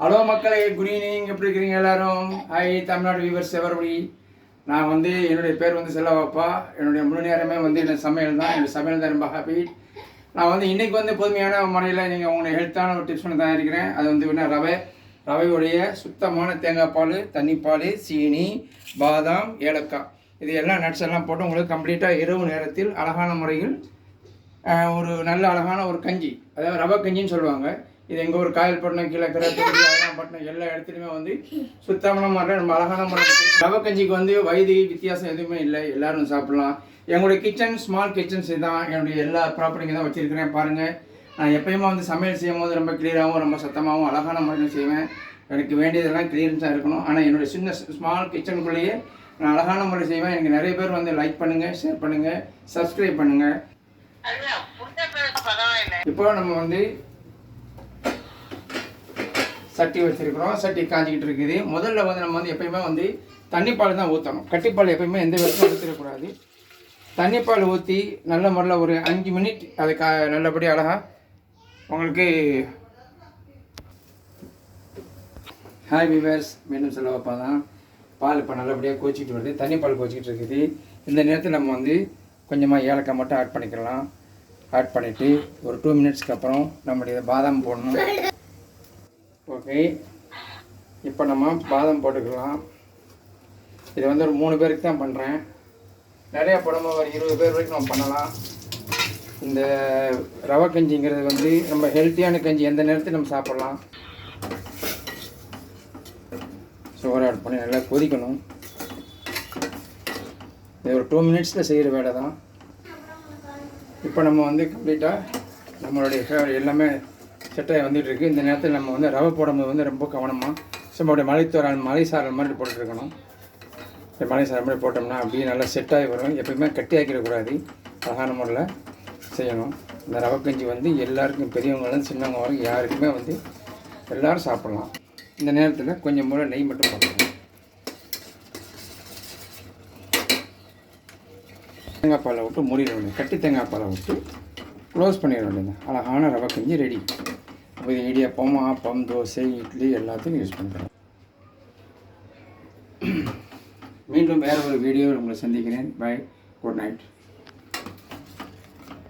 Hello மக்களே, good evening. எப்படி இருக்கிறீங்க எல்லாரும்? Hi Tamil Nadu viewers everybody. நான் என்னுடைய பேர் செல்லவாப்பா. என்னுடைய முழு நேரமே என்ன சமையல் தான். என்னுடைய சமையல் தான் ரொம்ப ஹாப்பி. நான் இன்றைக்கி பொதுமையான முறையில் நீங்கள் உங்களுடைய ஹெல்த்தான ஒரு டிப்ஸ் தான் இருக்கிறேன். அது என்ன ரவையுடைய சுத்தமான தேங்காய் பால், தண்ணிப்பால், சீனி, பாதாம், ஏலக்காய், இது எல்லாம் நட்ஸ் எல்லாம் போட்டு உங்களுக்கு கம்ப்ளீட்டாக இரவு நேரத்தில் அழகான முறையில் ஒரு நல்ல அழகான ஒரு கஞ்சி, அதாவது ரவை கஞ்சின்னு சொல்லுவாங்க. இது எங்கள் ஒரு காயல்பட்டினம், கீழக்கரை, பட்டினம் எல்லா இடத்துலையுமே சுத்தமான முறையில் நம்ம அழகான முறையில் ரவை கஞ்சிக்கு வயது வித்தியாசம் எதுவுமே இல்லை, எல்லோரும் சாப்பிட்லாம். எங்களுடைய கிச்சன் ஸ்மால் கிச்சன்ஸ் தான். என்னுடைய எல்லா ப்ராப்பர்ட்டிங்க தான் வச்சுருக்கிறேன். பாருங்கள், நான் எப்பயுமே சமையல் செய்யும் போது ரொம்ப கிளியராகவும் ரொம்ப சத்தமாகவும் அழகான முறையில் செய்வேன். எனக்கு வேண்டியதெல்லாம் கிளியரன்ஸாக இருக்கணும். ஆனால் என்னுடைய சின்ன ஸ்மால் கிச்சனுக்குள்ளேயே நான் அழகான முறை செய்வேன். எனக்கு நிறைய பேர் லைக் பண்ணுங்கள், ஷேர் பண்ணுங்கள், சப்ஸ்கிரைப் பண்ணுங்கள். இப்போ நம்ம சட்டி வச்சுருக்கிறோம். சட்டி காஞ்சிக்கிட்டு இருக்குது. முதல்ல நம்ம எப்பயுமே தண்ணிப்பால் தான் ஊற்றணும். கட்டிப்பால் எப்பயுமே எந்த விதத்தையும் ஊற்றிடக்கூடாது. தண்ணிப்பால் ஊற்றி நல்ல முறையில் ஒரு 5 மினிட் அதை நல்லபடி அழகாக உங்களுக்கு. ஹாய் வியூவர்ஸ், மீண்டும் செல்லவாப்பா தான். பால் இப்போ நல்லபடியாக கோச்சிக்கிட்டு வருது. தண்ணிப்பால் கோச்சிக்கிட்டு இருக்குது. இந்த நேரத்தில் நம்ம கொஞ்சமாக ஏலக்காய் மட்டும் ஆட் பண்ணிக்கலாம். ஆட் பண்ணிவிட்டு ஒரு 2 மினிட்ஸ்க்கு அப்புறம் நம்முடைய பாதாம் போடணும். ஓகே, இப்போ நம்ம பாதாம் போட்டுக்கலாம். இது ஒரு 3 பேருக்கு தான் பண்ணுறேன். நிறையா போடாமல் ஒரு 20 பேர் வரைக்கும் நம்ம பண்ணலாம். இந்த ரவை கஞ்சிங்கிறது ரொம்ப ஹெல்த்தியான கஞ்சி. எந்த நேரத்தில் நம்ம சாப்பிட்லாம். சுகர் ஆட் பண்ணி நல்லா கொதிக்கணும். இது ஒரு 2 மினிட்ஸில் செய்கிற வேலை தான். இப்போ நம்ம கம்ப்ளீட்டாக நம்மளுடைய எல்லாமே செட்டாக வந்துட்டுருக்கு. இந்த நேரத்தில் நம்ம ரவை போடும்போது ரொம்ப கவனமாக நம்மளுடைய மலை சாரல் மாதிரி போட்டுருக்கணும். மலை சாரல் மாதிரி போட்டோம்னா அப்படியே நல்லா செட்டாகி வரும். எப்பயுமே கட்டி ஆக்கிடக்கூடாது. அழகான முறையில் செய்யணும். இந்த ரவை கஞ்சி எல்லாருக்கும், பெரியவங்களும் சின்னவங்க வரைக்கும் யாருக்குமே எல்லோரும் சாப்பிட்லாம். இந்த நேரத்தில் கொஞ்சம் முறை நெய் மட்டும் போட்டுக்கணும். தேங்காய் பாலை விட்டு மூடிட வேண்டியது. கட்டி தேங்காய் பாலை விட்டு க்ளோஸ் பண்ணிட வேண்டியது. அழகான ரவை கஞ்சி ரெடி. அப்போ இது இடியாப்பம், ஆப்பம், தோசை, இட்லி எல்லாத்துக்கும் யூஸ் பண்ணுறேன். மீண்டும் வேறு ஒரு வீடியோவில் உங்களை சந்திக்கிறேன். Bye, good night.